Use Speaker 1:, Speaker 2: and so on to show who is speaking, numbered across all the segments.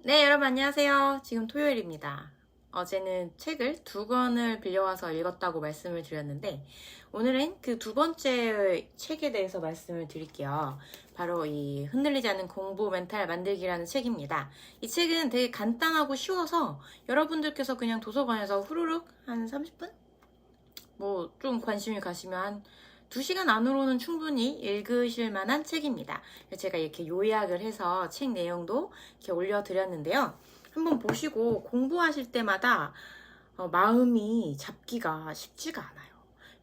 Speaker 1: 네, 여러분 안녕하세요. 지금 토요일입니다. 어제는 책을 2권을 빌려와서 읽었다고 말씀을 드렸는데 오늘은 그 두 번째 책에 대해서 말씀을 드릴게요. 바로 이 흔들리지 않는 공부 멘탈 만들기라는 책입니다. 이 책은 되게 간단하고 쉬워서 여러분들께서 그냥 도서관에서 후루룩 한 30분? 뭐 좀 관심이 가시면 한 2시간 안으로는 충분히 읽으실 만한 책입니다. 제가 이렇게 요약을 해서 책 내용도 이렇게 올려드렸는데요. 한번 보시고 공부하실 때마다 마음이 잡기가 쉽지가 않아요.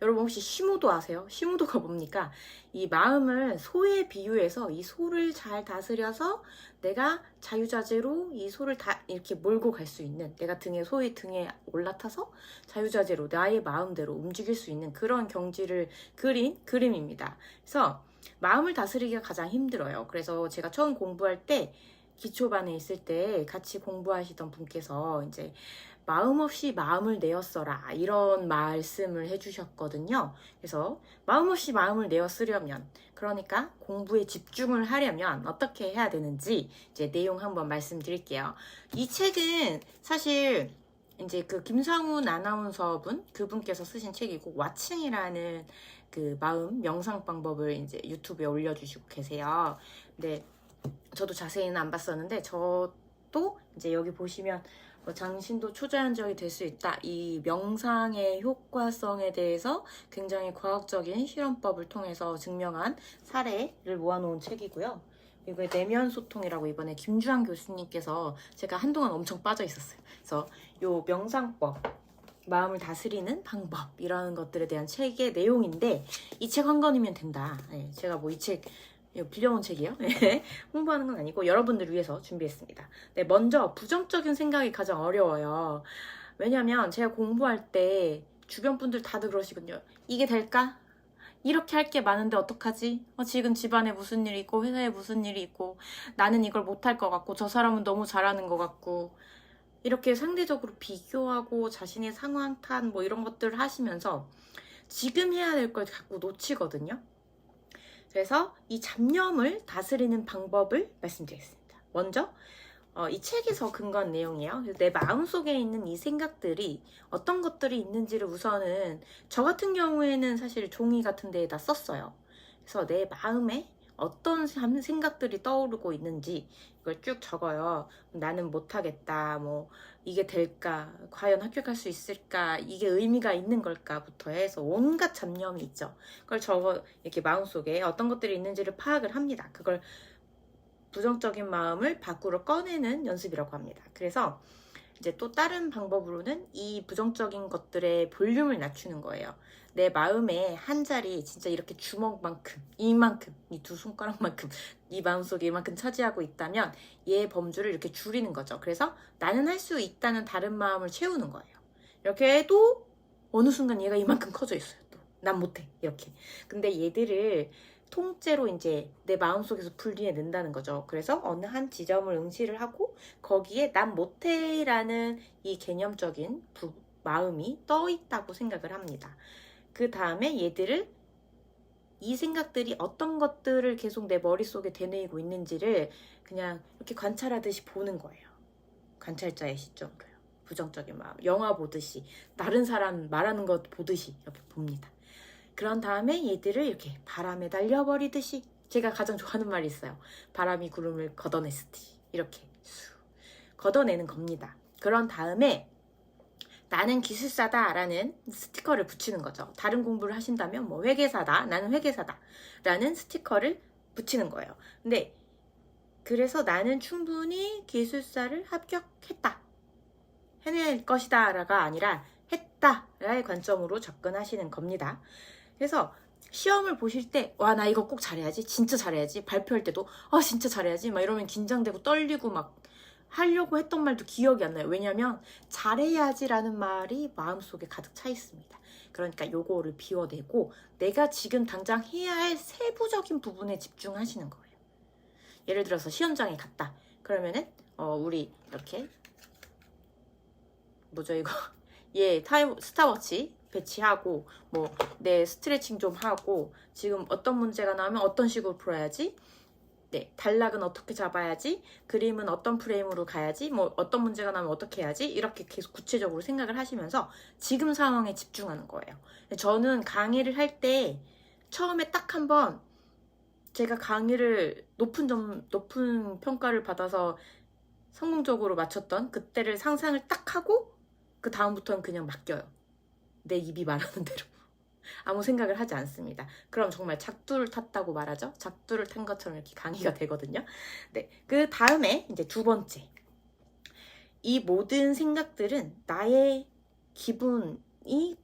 Speaker 1: 여러분 혹시 시무도 아세요? 시무도가 뭡니까? 이 마음을 소에 비유해서 이 소를 잘 다스려서 내가 자유자재로 이 소를 다 이렇게 몰고 갈 수 있는, 내가 소의 등에 올라타서 자유자재로 나의 마음대로 움직일 수 있는 그런 경지를 그린 그림입니다. 그래서 마음을 다스리기가 가장 힘들어요. 그래서 제가 처음 공부할 때 기초반에 있을 때 같이 공부하시던 분께서 이제 마음 없이 마음을 내었어라 이런 말씀을 해주셨거든요. 그래서 마음 없이 마음을 내어 쓰려면, 그러니까 공부에 집중을 하려면 어떻게 해야 되는지 이제 내용 한번 말씀드릴게요. 이 책은 사실 이제 그 김상훈 아나운서분 그분께서 쓰신 책이고, 왓칭이라는 그 마음 명상 방법을 이제 유튜브에 올려주시고 계세요. 근데 저도 자세히는 안 봤었는데 저도 이제 여기 보시면 장신도 초자연적이 될 수 있다. 이 명상의 효과성에 대해서 굉장히 과학적인 실험법을 통해서 증명한 사례를 모아놓은 책이고요. 그리고 내면 소통이라고 이번에 김주환 교수님께서, 제가 한동안 엄청 빠져 있었어요. 그래서 요 명상법, 마음을 다스리는 방법 이런 것들에 대한 책의 내용인데 이 책 한 권이면 된다. 네, 제가 뭐 이 책 빌려온 책이에요. 네, 홍보하는 건 아니고 여러분들을 위해서 준비했습니다. 네, 먼저 부정적인 생각이 가장 어려워요. 왜냐면 제가 공부할 때 주변 분들 다들 그러시거든요. 이게 될까? 이렇게 할 게 많은데 어떡하지? 지금 집안에 무슨 일이 있고 회사에 무슨 일이 있고 나는 이걸 못할 것 같고 저 사람은 너무 잘하는 것 같고, 이렇게 상대적으로 비교하고 자신의 상황 탓 뭐 이런 것들을 하시면서 지금 해야 될 걸 자꾸 놓치거든요. 그래서 이 잡념을 다스리는 방법을 말씀드리겠습니다. 먼저 이 책에서 근거한 내용이에요. 내 마음속에 있는 이 생각들이 어떤 것들이 있는지를 우선은, 저 같은 경우에는 사실 종이 같은 데에다 썼어요. 그래서 내 마음에 어떤 생각들이 떠오르고 있는지 이걸 쭉 적어요. 나는 못하겠다, 뭐 이게 될까, 과연 합격할 수 있을까, 이게 의미가 있는 걸까부터 해서 온갖 잡념이 있죠. 그걸 적어 이렇게 마음속에 어떤 것들이 있는지를 파악을 합니다. 그걸 부정적인 마음을 밖으로 꺼내는 연습이라고 합니다. 그래서 이제 또 다른 방법으로는 이 부정적인 것들의 볼륨을 낮추는 거예요. 내 마음에 한 자리, 진짜 이렇게 주먹만큼, 이만큼, 이 두 손가락만큼, 이 마음속에 이만큼 차지하고 있다면 얘의 범주를 이렇게 줄이는 거죠. 그래서 나는 할 수 있다는 다른 마음을 채우는 거예요. 이렇게 해도 어느 순간 얘가 이만큼 커져 있어요. 또 난 못해, 이렇게. 근데 얘들을 통째로 이제 내 마음속에서 분리해낸다는 거죠. 그래서 어느 한 지점을 응시를 하고 거기에 난 못해라는 이 개념적인 마음이 떠 있다고 생각을 합니다. 그 다음에 얘들을, 이 생각들이 어떤 것들을 계속 내 머릿속에 되뇌이고 있는지를 그냥 이렇게 관찰하듯이 보는 거예요. 관찰자의 시점으로요. 부정적인 마음, 영화 보듯이, 다른 사람 말하는 것 보듯이 이렇게 봅니다. 그런 다음에 얘들을 이렇게 바람에 날려버리듯이, 제가 가장 좋아하는 말이 있어요. 바람이 구름을 걷어냈듯이 이렇게 걷어내는 겁니다. 그런 다음에 나는 기술사다 라는 스티커를 붙이는 거죠. 다른 공부를 하신다면 뭐 회계사다, 나는 회계사다 라는 스티커를 붙이는 거예요. 근데 그래서 나는 충분히 기술사를 합격했다, 해낼 것이다 라가 아니라 했다 라의 관점으로 접근하시는 겁니다. 그래서 시험을 보실 때, 와, 나 이거 꼭 잘해야지, 진짜 잘해야지, 발표할 때도 진짜 잘해야지 막 이러면 긴장되고 떨리고 막 하려고 했던 말도 기억이 안 나요. 왜냐면 잘해야지라는 말이 마음속에 가득 차 있습니다. 그러니까 요거를 비워내고 내가 지금 당장 해야 할 세부적인 부분에 집중하시는 거예요. 예를 들어서 시험장에 갔다 그러면은 우리 이렇게, 뭐죠 이거, 스타워치 배치하고 뭐 내 스트레칭 좀 하고 지금 어떤 문제가 나오면 어떤 식으로 풀어야지, 네, 단락은 어떻게 잡아야지, 그림은 어떤 프레임으로 가야지, 뭐 어떤 문제가 나면 어떻게 해야지, 이렇게 계속 구체적으로 생각을 하시면서 지금 상황에 집중하는 거예요. 저는 강의를 할 때 처음에 딱 한번 제가 강의를 높은 평가를 받아서 성공적으로 마쳤던 그때를 상상을 딱 하고 그 다음부터는 그냥 맡겨요. 내 입이 말하는 대로. 아무 생각을 하지 않습니다. 그럼 정말 작두를 탔다고 말하죠. 작두를 탄 것처럼 이렇게 강의가 되거든요. 네, 그 다음에 이제 두 번째. 이 모든 생각들은 나의 기분이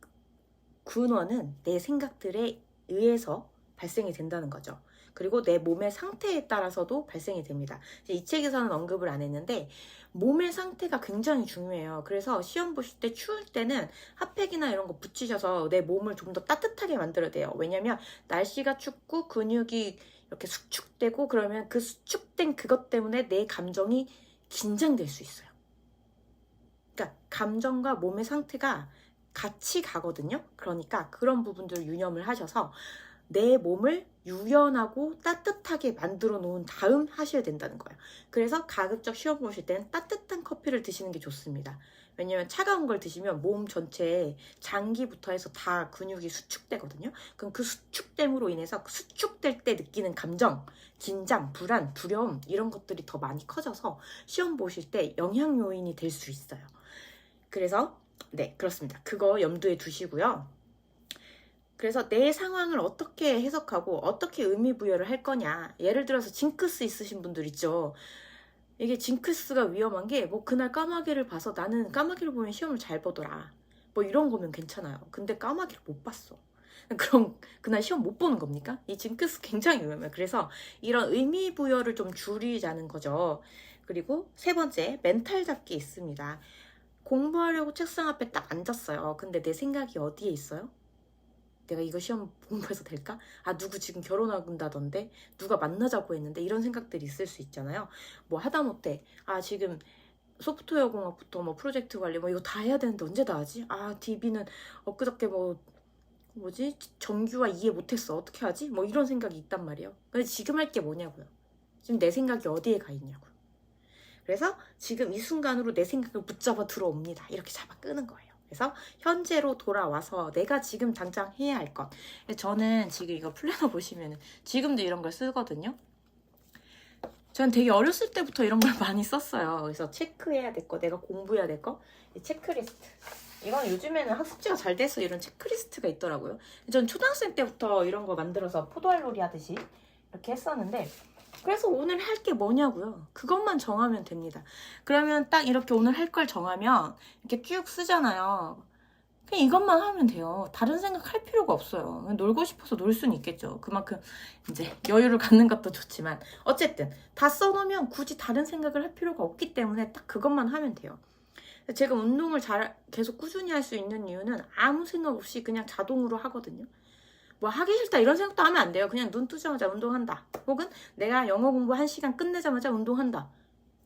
Speaker 1: 근원은 내 생각들에 의해서 발생이 된다는 거죠. 그리고 내 몸의 상태에 따라서도 발생이 됩니다. 이 책에서는 언급을 안 했는데 몸의 상태가 굉장히 중요해요. 그래서 시험 보실 때 추울 때는 핫팩이나 이런 거 붙이셔서 내 몸을 좀 더 따뜻하게 만들어야 돼요. 왜냐면 날씨가 춥고 근육이 이렇게 수축되고 그러면 그 수축된 그것 때문에 내 감정이 긴장될 수 있어요. 그러니까 감정과 몸의 상태가 같이 가거든요. 그러니까 그런 부분들을 유념을 하셔서 내 몸을 유연하고 따뜻하게 만들어 놓은 다음 하셔야 된다는 거예요. 그래서 가급적 시험 보실 때는 따뜻한 커피를 드시는 게 좋습니다. 왜냐면 차가운 걸 드시면 몸 전체에 장기부터 해서 다 근육이 수축되거든요. 그럼 그 수축됨으로 인해서 수축될 때 느끼는 감정, 긴장, 불안, 두려움 이런 것들이 더 많이 커져서 시험 보실 때 영향 요인이 될 수 있어요. 그래서 네, 그렇습니다. 그거 염두에 두시고요. 그래서 내 상황을 어떻게 해석하고 어떻게 의미 부여를 할 거냐. 예를 들어서 징크스 있으신 분들 있죠. 이게 징크스가 위험한 게 뭐 그날 까마귀를 봐서 나는 까마귀를 보면 시험을 잘 보더라. 뭐 이런 거면 괜찮아요. 근데 까마귀를 못 봤어. 그럼 그날 시험 못 보는 겁니까? 이 징크스 굉장히 위험해요. 그래서 이런 의미 부여를 좀 줄이자는 거죠. 그리고 세 번째, 멘탈 잡기 있습니다. 공부하려고 책상 앞에 딱 앉았어요. 근데 내 생각이 어디에 있어요? 내가 이거 시험 공부해서 될까? 아, 누구 지금 결혼한다던데? 누가 만나자고 했는데? 이런 생각들이 있을 수 있잖아요. 뭐 하다못해 아, 지금 소프트웨어 공학부터 뭐 프로젝트 관리 뭐 이거 다 해야 되는데 언제 다 하지? 아, DB는 엊그저께 뭐지? 정규화 이해 못했어. 어떻게 하지? 뭐 이런 생각이 있단 말이에요. 근데 지금 할 게 뭐냐고요. 지금 내 생각이 어디에 가 있냐고요. 그래서 지금 이 순간으로 내 생각을 붙잡아 들어옵니다. 이렇게 잡아 끄는 거예요. 그래서 현재로 돌아와서 내가 지금 당장 해야 할 것. 저는 지금 이거 플래너 보시면 지금도 이런 걸 쓰거든요. 저는 되게 어렸을 때부터 이런 걸 많이 썼어요. 그래서 체크해야 될 거, 내가 공부해야 될 거, 체크리스트. 이건 요즘에는 학습지가 잘 돼서 이런 체크리스트가 있더라고요. 전 초등학생 때부터 이런 거 만들어서 포도알놀이 하듯이 이렇게 했었는데 그래서 오늘 할 게 뭐냐고요. 그것만 정하면 됩니다. 그러면 딱 이렇게 오늘 할 걸 정하면 이렇게 쭉 쓰잖아요. 그냥 이것만 하면 돼요. 다른 생각 할 필요가 없어요. 그냥 놀고 싶어서 놀 수는 있겠죠. 그만큼 이제 여유를 갖는 것도 좋지만 어쨌든 다 써놓으면 굳이 다른 생각을 할 필요가 없기 때문에 딱 그것만 하면 돼요. 제가 운동을 계속 꾸준히 할 수 있는 이유는 아무 생각 없이 그냥 자동으로 하거든요. 뭐 하기 싫다 이런 생각도 하면 안 돼요. 그냥 눈 뜨자마자 운동한다. 혹은 내가 영어 공부 1시간 끝내자마자 운동한다.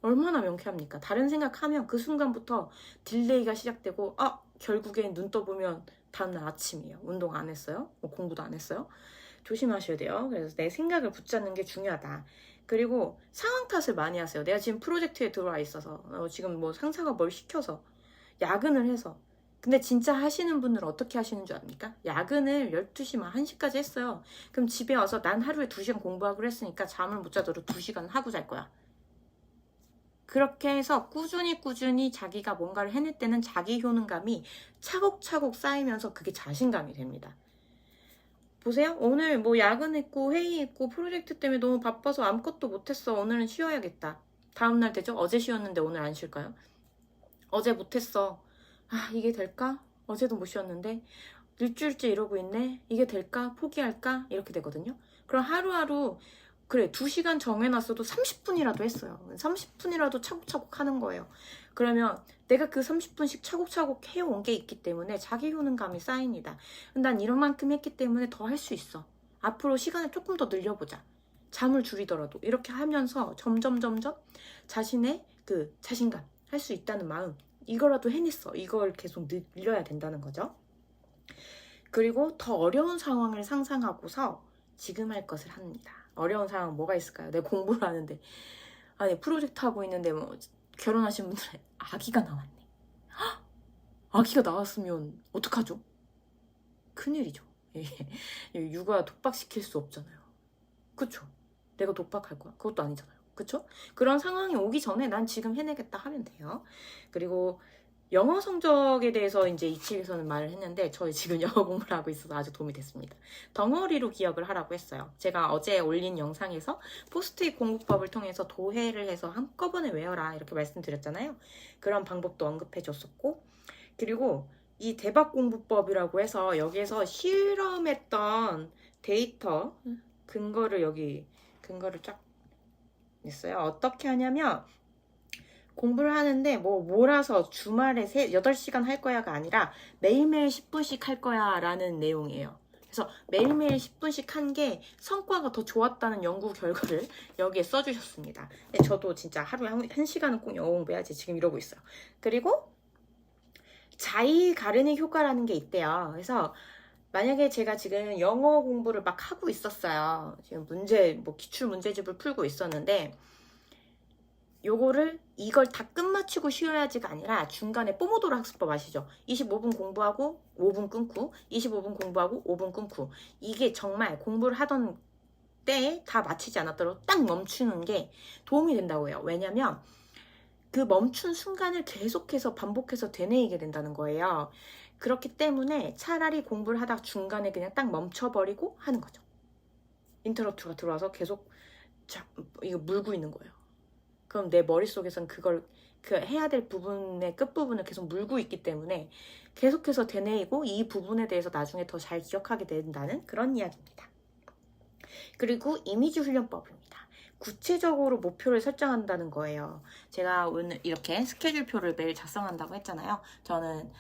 Speaker 1: 얼마나 명쾌합니까? 다른 생각하면 그 순간부터 딜레이가 시작되고 결국엔 눈 떠보면 다음날 아침이에요. 운동 안 했어요? 뭐 공부도 안 했어요? 조심하셔야 돼요. 그래서 내 생각을 붙잡는 게 중요하다. 그리고 상황 탓을 많이 하세요. 내가 지금 프로젝트에 들어와 있어서 지금 뭐 상사가 뭘 시켜서 야근을 해서 근데 진짜 하시는 분들은 어떻게 하시는 줄 압니까? 야근을 12시 막 1시까지 했어요. 그럼 집에 와서 난 하루에 2시간 공부하기로 했으니까 잠을 못 자도록 2시간 하고 잘 거야. 그렇게 해서 꾸준히 자기가 뭔가를 해낼 때는 자기 효능감이 차곡차곡 쌓이면서 그게 자신감이 됩니다. 보세요. 오늘 뭐 야근했고 회의했고 프로젝트 때문에 너무 바빠서 아무것도 못했어. 오늘은 쉬어야겠다. 다음날 되죠? 어제 쉬었는데 오늘 안 쉴까요? 어제 못했어. 이게 될까? 어제도 못 쉬었는데 일주일째 이러고 있네. 이게 될까? 포기할까? 이렇게 되거든요. 그럼 하루하루 그래 2시간 정해놨어도 30분이라도 했어요. 30분이라도 차곡차곡 하는 거예요. 그러면 내가 그 30분씩 차곡차곡 해온 게 있기 때문에 자기 효능감이 쌓입니다. 난 이런 만큼 했기 때문에 더 할 수 있어. 앞으로 시간을 조금 더 늘려보자. 잠을 줄이더라도 이렇게 하면서 점점 자신의 그 자신감 할 수 있다는 마음 이거라도 해냈어. 이걸 계속 늘려야 된다는 거죠. 그리고 더 어려운 상황을 상상하고서 지금 할 것을 합니다. 어려운 상황 뭐가 있을까요? 내가 공부를 하는데, 아니 프로젝트 하고 있는데 뭐 결혼하신 분들은 아기가 나왔네. 헉! 아기가 나왔으면 어떡하죠? 큰일이죠. 육아 독박시킬 수 없잖아요. 그쵸? 내가 독박할 거야? 그것도 아니잖아요. 그쵸? 그런 상황이 오기 전에 난 지금 해내겠다 하면 돼요. 그리고 영어 성적에 대해서 이제 이 책에서는 말을 했는데 저희 지금 영어 공부를 하고 있어서 아주 도움이 됐습니다. 덩어리로 기억을 하라고 했어요. 제가 어제 올린 영상에서 포스트잇 공부법을 통해서 도해를 해서 한꺼번에 외워라 이렇게 말씀드렸잖아요. 그런 방법도 언급해 줬었고, 그리고 이 대박 공부법이라고 해서 여기에서 실험했던 데이터 근거를 쫙 냈어요. 어떻게 하냐면 공부를 하는데 뭐 몰아서 주말에 8시간 할 거야가 아니라 매일매일 10분씩 할 거야 라는 내용이에요. 그래서 매일매일 10분씩 한 게 성과가 더 좋았다는 연구 결과를 여기에 써주셨습니다. 저도 진짜 하루에 1시간은 꼭 영어 공부해야지 지금 이러고 있어요. 그리고 자의 가르닉 효과라는 게 있대요. 그래서 만약에 제가 지금 영어 공부를 막 하고 있었어요. 지금 기출 문제집을 풀고 있었는데, 이걸 다 끝마치고 쉬어야지가 아니라 중간에 포모도로 학습법 아시죠? 25분 공부하고 5분 끊고, 25분 공부하고 5분 끊고. 이게 정말 공부를 하던 때에 다 마치지 않았더라도 딱 멈추는 게 도움이 된다고 해요. 왜냐면 그 멈춘 순간을 계속해서 반복해서 되뇌이게 된다는 거예요. 그렇기 때문에 차라리 공부를 하다가 중간에 그냥 딱 멈춰버리고 하는 거죠. 인터럽트가 들어와서 계속 이거 물고 있는 거예요. 그럼 내 머릿속에선 해야 될 부분의 끝부분을 계속 물고 있기 때문에 계속해서 되뇌이고 이 부분에 대해서 나중에 더 잘 기억하게 된다는 그런 이야기입니다. 그리고 이미지 훈련법입니다. 구체적으로 목표를 설정한다는 거예요. 제가 오늘 이렇게 스케줄표를 매일 작성한다고 했잖아요. 저는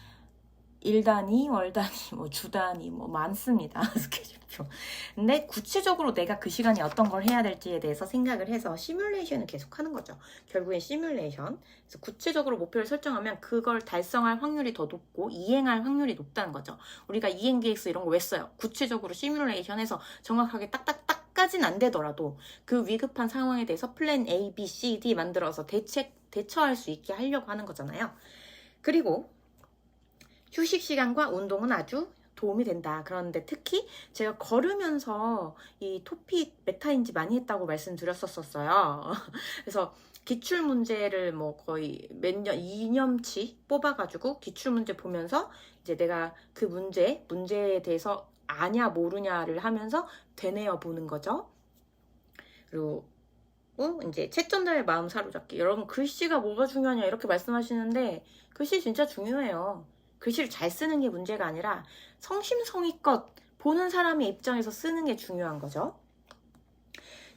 Speaker 1: 일 단위, 월 단위, 주 단위 많습니다. 스케줄표. 근데 구체적으로 내가 그 시간에 어떤 걸 해야 될지에 대해서 생각을 해서 시뮬레이션을 계속 하는 거죠. 결국엔 시뮬레이션. 그래서 구체적으로 목표를 설정하면 그걸 달성할 확률이 더 높고 이행할 확률이 높다는 거죠. 우리가 이행 계획서 이런 거 왜 써요? 구체적으로 시뮬레이션해서 정확하게 딱딱딱까진 안 되더라도 그 위급한 상황에 대해서 플랜 A, B, C, D 만들어서 대처할 수 있게 하려고 하는 거잖아요. 그리고 휴식 시간과 운동은 아주 도움이 된다. 그런데 특히 제가 걸으면서 이 토픽 메타인지 많이 했다고 말씀드렸었어요. 그래서 기출 문제를 거의 2년치 뽑아가지고 기출 문제 보면서 이제 내가 그 문제에 대해서 아냐 모르냐를 하면서 되뇌어 보는 거죠. 그리고 이제 채점자의 마음 사로잡기. 여러분 글씨가 뭐가 중요하냐 이렇게 말씀하시는데 글씨 진짜 중요해요. 글씨를 잘 쓰는 게 문제가 아니라 성심성의껏 보는 사람의 입장에서 쓰는 게 중요한 거죠.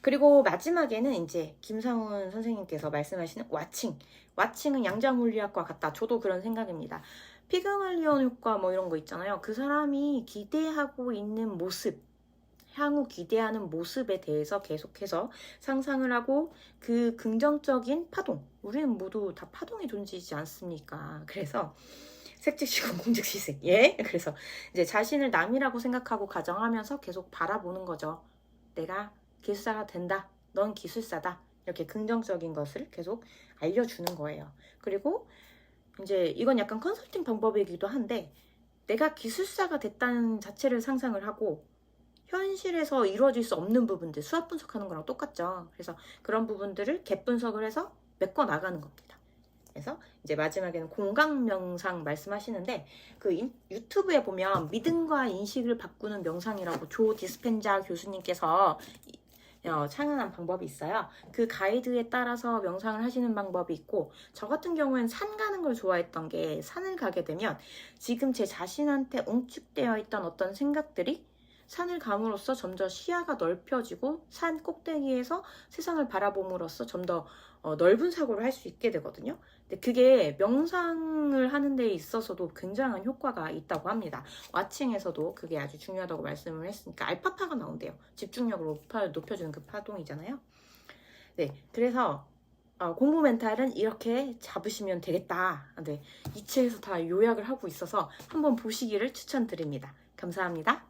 Speaker 1: 그리고 마지막에는 이제 김상훈 선생님께서 말씀하시는 와칭. 와칭은 양자물리학과 같다. 저도 그런 생각입니다. 피그말리온 효과 이런 거 있잖아요. 그 사람이 기대하고 있는 모습, 향후 기대하는 모습에 대해서 계속해서 상상을 하고 그 긍정적인 파동. 우리는 모두 다 파동이 존재하지 않습니까? 그래서 색즉시공 공즉시색. 예? 그래서 이제 자신을 남이라고 생각하고 가정하면서 계속 바라보는 거죠. 내가 기술사가 된다. 넌 기술사다. 이렇게 긍정적인 것을 계속 알려주는 거예요. 그리고 이제 이건 약간 컨설팅 방법이기도 한데 내가 기술사가 됐다는 자체를 상상을 하고 현실에서 이루어질 수 없는 부분들, 수학 분석하는 거랑 똑같죠. 그래서 그런 부분들을 갭 분석을 해서 메꿔 나가는 겁니다. 그래서 이제 마지막에는 공강 명상 말씀하시는데 그 유튜브에 보면 믿음과 인식을 바꾸는 명상이라고 조 디스펜자 교수님께서 창안한 방법이 있어요. 그 가이드에 따라서 명상을 하시는 방법이 있고 저 같은 경우에는 산 가는 걸 좋아했던 게 산을 가게 되면 지금 제 자신한테 웅축되어 있던 어떤 생각들이 산을 감으로써 점점 시야가 넓혀지고 산 꼭대기에서 세상을 바라봄으로써 좀 더 넓은 사고를 할 수 있게 되거든요. 근데 그게 명상을 하는 데 있어서도 굉장한 효과가 있다고 합니다. 와칭에서도 그게 아주 중요하다고 말씀을 했으니까 알파파가 나온대요. 집중력을 높여주는 그 파동이잖아요. 네, 그래서 공부 멘탈은 이렇게 잡으시면 되겠다. 네, 이 책에서 다 요약을 하고 있어서 한번 보시기를 추천드립니다. 감사합니다.